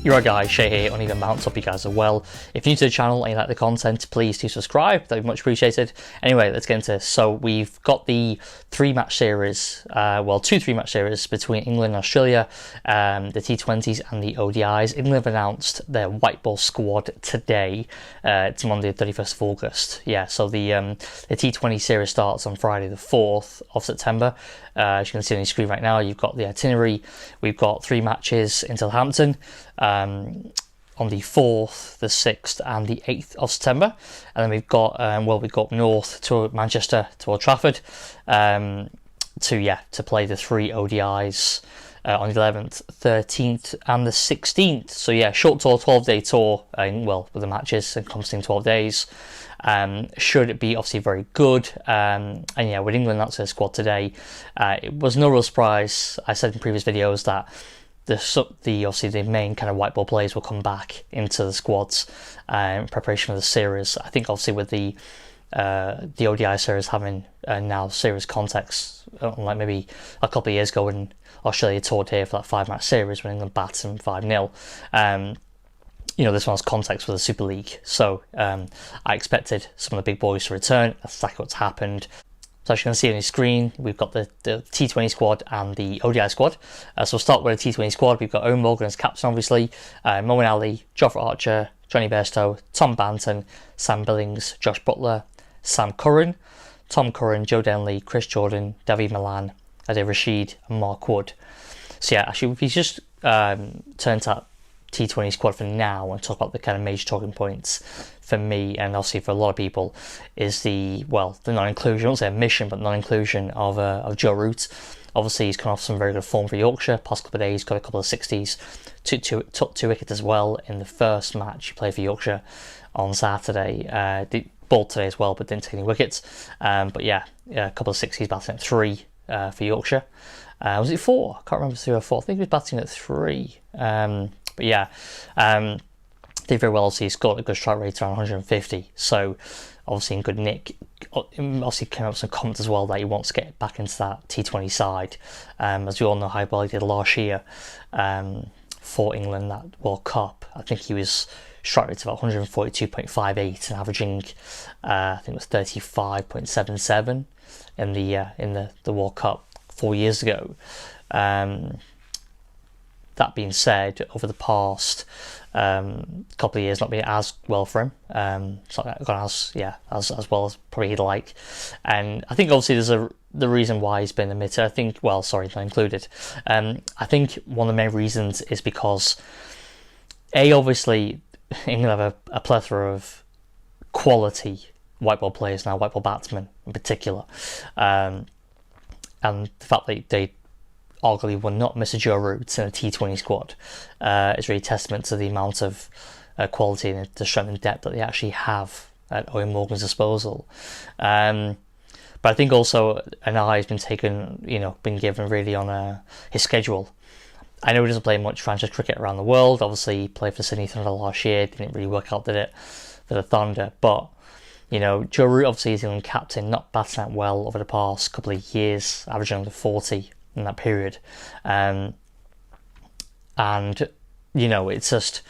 You're right guys, Shay here, Uneven Mounts. Hope you guys are well. If you're new to the channel and you like the content, please do subscribe, that'd be much appreciated. Anyway, let's get into this. So we've got the two 3-match series between England and Australia, the T20s and the ODIs. England have announced their white ball squad today. It's Monday the 31st of August. Yeah, so the T20 series starts on Friday the 4th of September. As you can see on your screen right now, you've got the itinerary. We've got 3 matches in Southampton on the 4th, the 6th and the 8th of September, and then we've got we go up north to Manchester, to Old Trafford, to play the 3 ODIs on the 11th, 13th and the 16th. So yeah, short tour, 12-day tour, with the matches encompassing 12 days. Should it be obviously very good, and yeah, with England that's their squad today, it was no real surprise. I said in previous videos that the main kind of white ball players will come back into the squads in preparation for the series. I think obviously with the ODI series having now serious context, unlike maybe a couple of years ago when Australia toured here for that 5-match series when England battered them 5-0. This one has context for the Super League, so I expected some of the big boys to return. That's exactly what's happened. So as you can see on your screen, we've got the T20 squad and the ODI squad. So we'll start with the T20 squad. We've got Eoin Morgan as captain, obviously, Moeen Ali, Jofra Archer, Johnny Bairstow, Tom Banton, Sam Billings, Josh Butler, Sam Curran, Tom Curran, Joe Denley, Chris Jordan, David Milan, Ade Rashid and Mark Wood. So yeah, actually if you just turn to that T20 squad for now and talk about the kind of major talking points for me and obviously for a lot of people is the non-inclusion, I won't say omission, but non-inclusion of Joe Root. Obviously he's come off some very good form for Yorkshire past couple of days, got a couple of 60s, took 2 wickets as well in the first match he played for Yorkshire on Saturday. Bowled today as well but didn't take any wickets, but yeah, a couple of 60s, batting at 3 for Yorkshire. Was it 4? I can't remember, 3 or 4. I think he was batting at 3. But yeah, did very well. Obviously, he scored a good strike rate around 150. So, obviously, in good nick. Obviously, came up with some comments as well that he wants to get back into that T20 side. As we all know how well he did last year for England, that World Cup. I think he was strike rate about 142.58 and averaging, I think it was 35.77 in the World Cup 4 years ago. That being said, over the past couple of years, not been as well for him. It's not gone as well as probably he'd like. And I think obviously there's the reason why he's been omitted. Not included. I think one of the main reasons is because obviously England have a plethora of quality white ball players now, white ball batsmen in particular, and the fact that they arguably will not miss a Joe Root in a T20 squad is really testament to the amount of quality and the strength and depth that they actually have at Eoin Morgan's disposal. But I think also an eye has been given really on his schedule. I know he doesn't play much franchise cricket around the world. Obviously, he played for Sydney Thunder last year. Didn't really work out, did it, for the Thunder? But Joe Root obviously is the England captain, not batting that well over the past couple of years, averaging under 40 in that period, and it's just,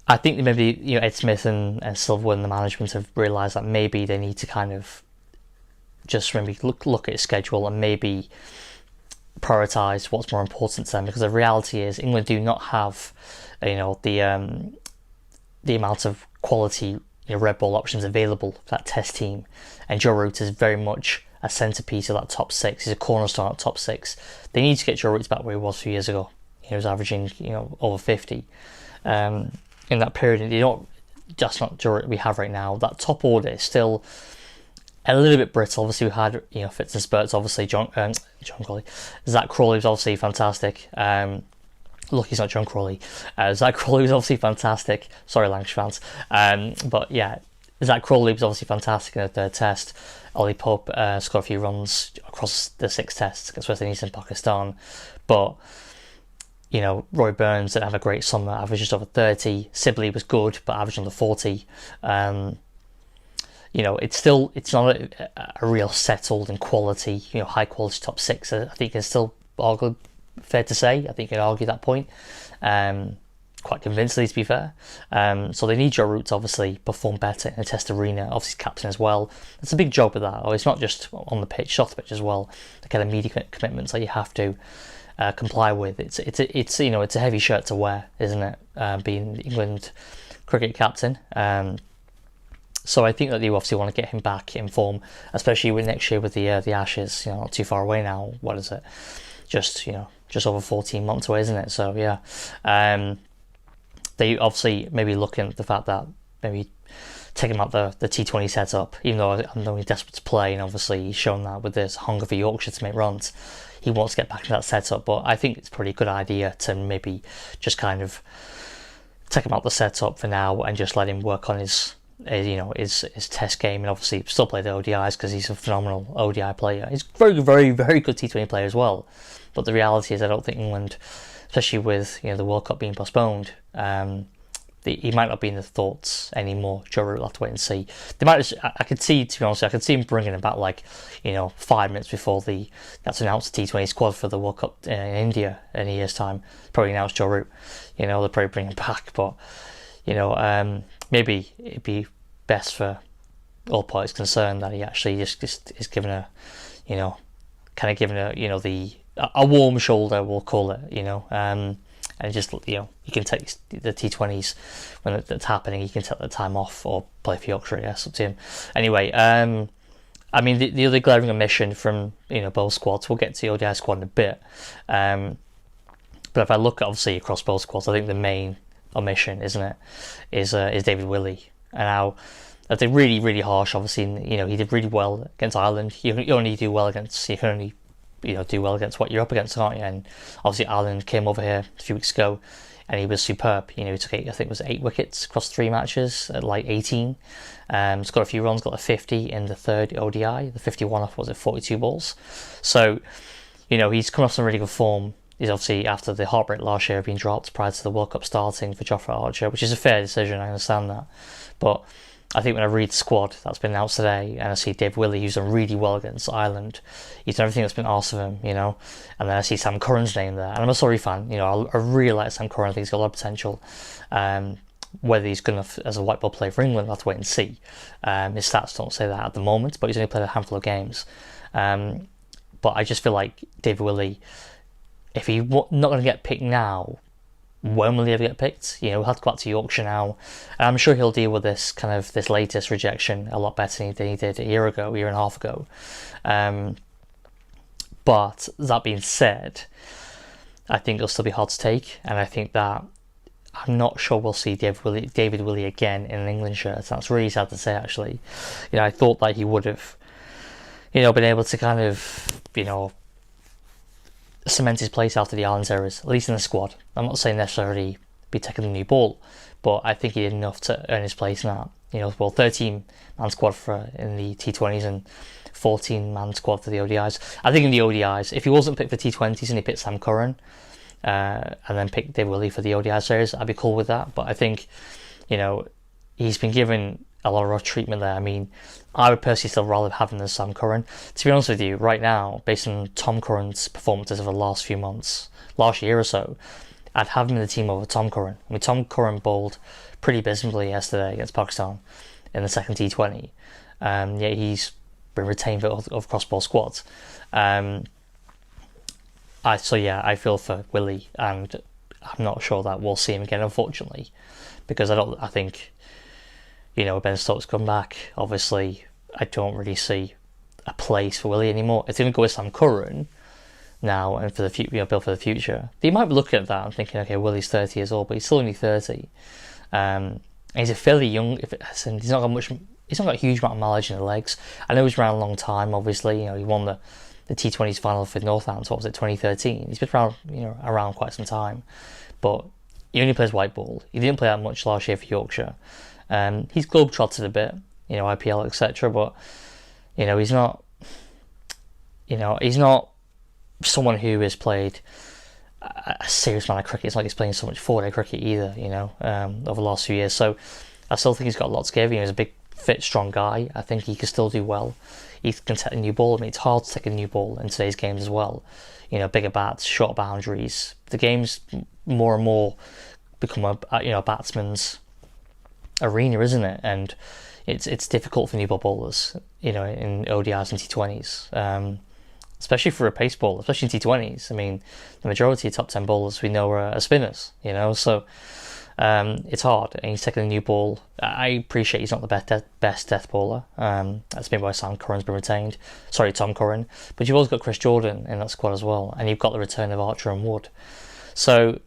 I think that maybe Ed Smith and Silverwood and the management have realised that maybe they need to kind of just maybe look at his schedule and maybe prioritise what's more important to them, because the reality is England do not have the amount of quality red ball options available for that test team, and Joe Root is very much a centrepiece of that top 6. He's a cornerstone of that top 6. They need to get Joe Root back where he was a few years ago. He was averaging over 50 in that period. And that's not Joe Root we have right now. That top order is still a little bit brittle. Obviously we had fits and spurts. Obviously John Crawley, Zach Crawley was obviously fantastic. Lucky it's not John Crawley. Zach Crawley was obviously fantastic. Sorry, Lancashire fans. But yeah, Zach Crawley was obviously fantastic in the 3rd test. Ollie Pope scored a few runs across the 6 tests against West Indies and Pakistan. But, Roy Burns didn't have a great summer, averaged just over 30. Sibley was good, but averaged under 40. It's not a real settled and quality, high quality top 6. I think it's still arguably fair to say. I think you could argue that point. quite convincingly, to be fair. So they need Joe Root to obviously perform better in a test arena, obviously captain as well. It's a big job with that. Oh, it's not just on the pitch, off the pitch as well. The kind of media commitments that you have to comply with. It's a heavy shirt to wear, isn't it? Being England cricket captain. So I think that you obviously want to get him back in form, especially with next year with the Ashes. Not too far away now. What is it? Just over 14 months away, isn't it? So yeah, they obviously maybe looking at the fact that maybe taking him out the T20 setup, even though I know he's desperate to play, and obviously he's shown that with this hunger for Yorkshire to make runs, he wants to get back into that setup. But I think it's a pretty good idea to maybe just kind of take him out the setup for now and just let him work on his test game, and obviously still play the ODIs because he's a phenomenal ODI player. He's a very, very, very good T20 player as well. But the reality is, I don't think England, especially with the World Cup being postponed, he might not be in the thoughts anymore. Joe Root will have to wait and see. They might. I could see, to be honest, I could see him bringing him back 5 minutes before that's announced the T20 squad for the World Cup in India in a year's time. Probably announce Joe Root. They'll probably bring him back, but maybe it'd be best for all parties concerned that he actually just is given a warm shoulder, we'll call it, and just you can take the T20s when it's happening. You can take the time off or play for Yorkshire. Yeah, it's up to him. Anyway, I mean the other glaring omission from both squads. We'll get to the ODI squad in a bit. But if I look obviously across both squads, I think the main omission, isn't it, is David Willey. And now I think really, really harsh. Obviously, he did really well against Ireland. You can only do well against what you're up against, can't you? And obviously Ireland came over here a few weeks ago and he was superb. He took I think it was 8 wickets across 3 matches at 18. Scored a few runs, got a 50 in the third ODI, the 51 off 42 balls. So he's come off some really good form. He's obviously, after the heartbreak last year, being dropped prior to the World Cup starting for Jofra Archer, which is a fair decision, I understand that. But I think when I read the squad that's been announced today, and I see David Willey, who's done really well against Ireland, he's done everything that's been asked of him, and then I see Sam Curran's name there, and I'm a Surrey fan, I really like Sam Curran. I think he's got a lot of potential. Whether he's good enough as a white ball player for England, we'll have to wait and see. His stats don't say that at the moment, but he's only played a handful of games. But I just feel like David Willey, if he's not going to get picked now, when will he ever get picked? He'll have to go back to Yorkshire now. And I'm sure he'll deal with this latest rejection a lot better than he did a year and a half ago. But that being said, I think it'll still be hard to take. And I think that I'm not sure we'll see David Willey again in an England shirt. That's really sad to say, actually. I thought that he would have, been able to kind of, cement his place after the Ireland series, at least in the squad. I'm not saying necessarily be taking the new ball, but I think he did enough to earn his place in that. 13-man squad in the T20s and 14-man squad for the ODIs. I think in the ODIs, if he wasn't picked for T20s and he picked Sam Curran and then picked David Willey for the ODI series, I'd be cool with that. But I think, he's been given a lot of rough treatment there. I mean, I would personally still rather have him than Sam Curran. To be honest with you, right now, based on Tom Curran's performances over the last few months, last year or so, I'd have him in the team over Tom Curran. I mean, Tom Curran bowled pretty abysmally yesterday against Pakistan in the second T20. Yet he's been retained of cross-ball squads. I feel for Willey, and I'm not sure that we'll see him again, unfortunately, because I think Ben Stokes come back. Obviously, I don't really see a place for Willey anymore. It's going to go with Sam Curran now, and for the future, build for the future. They might be looking at that and thinking, okay, Willey's 30 years old, but he's still only 30. And he's a fairly young. He's not got a huge amount of mileage in the legs. I know he's around a long time. Obviously, he won the T20s final for Northants. What was it, 2013? He's been around quite some time, but he only plays white ball. He didn't play that much last year for Yorkshire. He's globetrotted a bit, IPL, etc. But he's not someone who has played a serious amount of cricket. It's not like he's playing so much 4-day cricket either, over the last few years. So I still think he's got a lot to give. He's a big, fit, strong guy. I think he can still do well. He can take a new ball. I mean, it's hard to take a new ball in today's games as well. Bigger bats, short boundaries. The game's more and more become a batsman's arena, isn't it? And it's difficult for new ball bowlers, in ODIs and T20s, especially for a pace bowler, especially in T20s. I mean, the majority of top 10 bowlers we know are spinners, so it's hard. And he's taking a new ball. I appreciate he's not the best death bowler. That's been why Sam Curran's been retained. Sorry, Tom Curran. But you've also got Chris Jordan in that squad as well, and you've got the return of Archer and Wood. So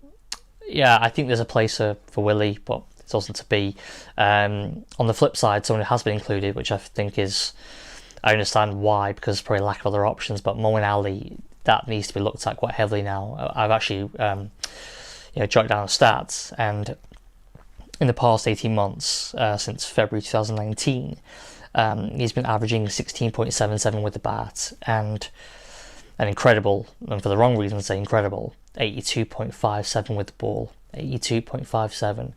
yeah, I think there's a place for Willey, but it's also to be. On the flip side, someone who has been included, which I think I understand why, because probably lack of other options, but Moeen Ali, that needs to be looked at quite heavily now. I've actually jotted down the stats, and in the past 18 months, since February 2019, he's been averaging 16.77 with the bat, and an incredible, and for the wrong reason say incredible, 82.57 with the ball, 82.57,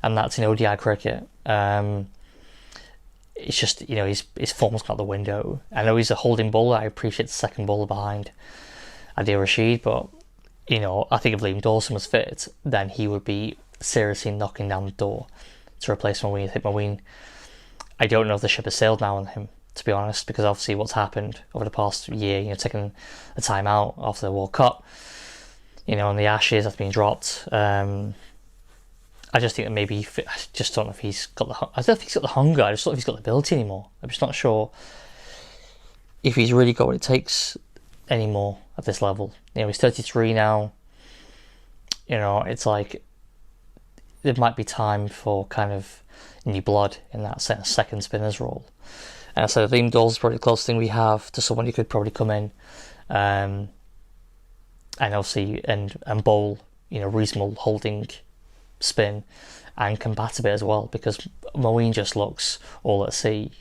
and that's in ODI cricket. It's just, his form's got the window. I know he's a holding bowler. I appreciate the second bowler behind Adil Rashid, but I think if Liam Dawson was fit, then he would be seriously knocking down the door to replace Moeen. I think Moeen, I don't know if the ship has sailed now on him, to be honest, because obviously what's happened over the past year, taking a time out after the World Cup, and the Ashes after being dropped. I just think that maybe, I just don't know if he's got I don't know if he's got the hunger. I just don't know if he's got the ability anymore. I'm just not sure if he's really got what it takes anymore at this level. He's 33 now. It's like there might be time for kind of new blood in that second spinner's role. And so Liam Dawson's probably the closest thing we have to someone who could probably come in and obviously and bowl reasonable holding spin and combat a bit as well, because Moeen just looks all at sea.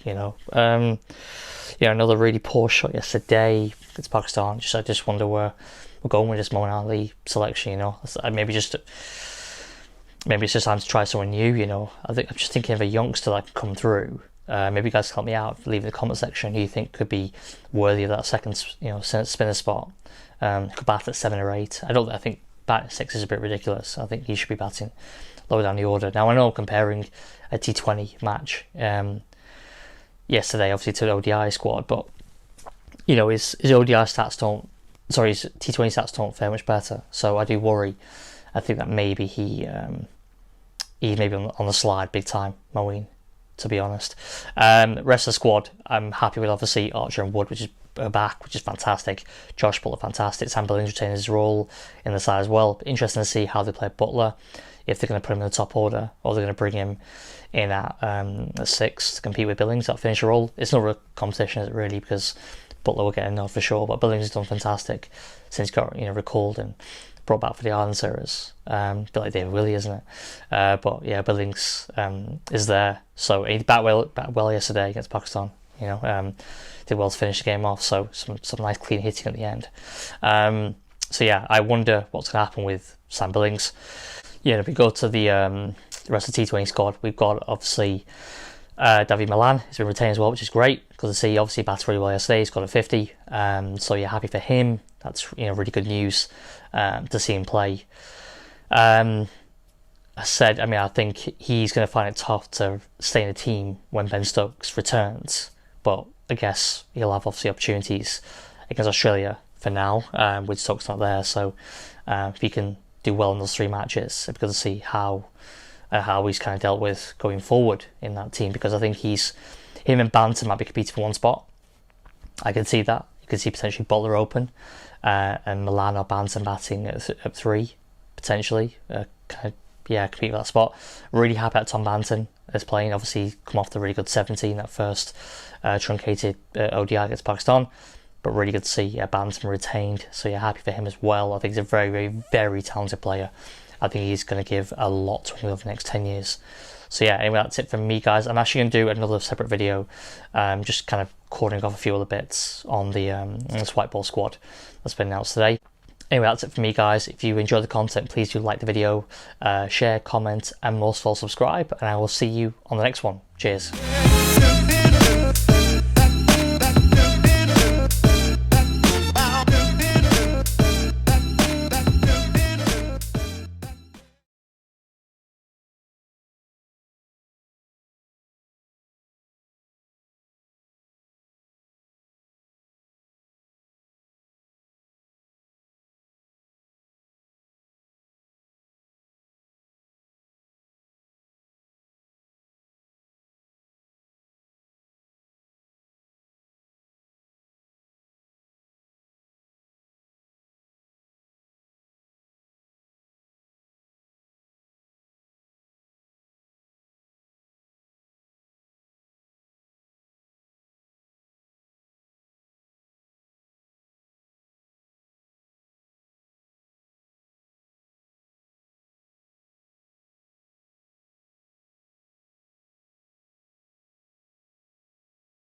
Another really poor shot yesterday against Pakistan. I just wonder where we're going with this Moeen Ali selection. Maybe it's just time to try someone new. I'm just thinking of a youngster that can come through. Maybe you guys can help me out. Leave in the comment section who you think could be worthy of that second spinner spot. Could bat at 7 or 8. I think batting at 6 is a bit ridiculous. I think he should be batting lower down the order. Now I know I'm comparing a T20 match yesterday obviously to the ODI squad, but his ODI stats his T20 stats don't fare much better. So I do worry. I think that maybe he's maybe on the slide big time, Moeen, to be honest. Rest of the squad, I'm happy with obviously Archer and Wood, which is back, which is fantastic. Josh Butler, fantastic. Sam Billings retains his role in the side as well. But interesting to see how they play Butler, if they're going to put him in the top order or they're going to bring him in at 6 to compete with Billings at finisher role. It's not a competition, is it really, because Butler will get a nod for sure, but Billings has done fantastic since he got recalled and brought back for the Ireland series. A bit like David Willey, isn't it? But yeah, Billings is there. So he bat well yesterday against Pakistan. Did well to finish the game off. So some nice clean hitting at the end. So yeah, I wonder what's going to happen with Sam Billings. If we go to the rest of the T20 squad, we've got obviously David Milan has been retained as well, which is great because he obviously batted really well yesterday. He's got a 50. So yeah, happy for him. That's really good news to see him play. I think he's going to find it tough to stay in the team when Ben Stokes returns, but I guess he'll have obviously opportunities against Australia for now, with Stokes not there. So if he can do well in those 3 matches, it'd be good to see how he's kind of dealt with going forward in that team, because I think him and Banton might be competing for one spot. I can see that. You could see potentially Butler open and Milan or Banton batting at 3 potentially. Compete for that spot. Really happy that Tom Banton is playing. Obviously come off the really good 17, that first truncated ODI against Pakistan, but really good to see Banton retained. So yeah, happy for him as well. I think he's a very, very, very talented player. I think he's going to give a lot to him over the next 10 years. So yeah, anyway, that's it from me, guys. I'm actually going to do another separate video, just kind of calling off a few other bits on this white ball squad that's been announced today. Anyway, that's it for me, guys. If you enjoy the content, please do like the video, share, comment, and most of all, subscribe. And I will see you on the next one. Cheers.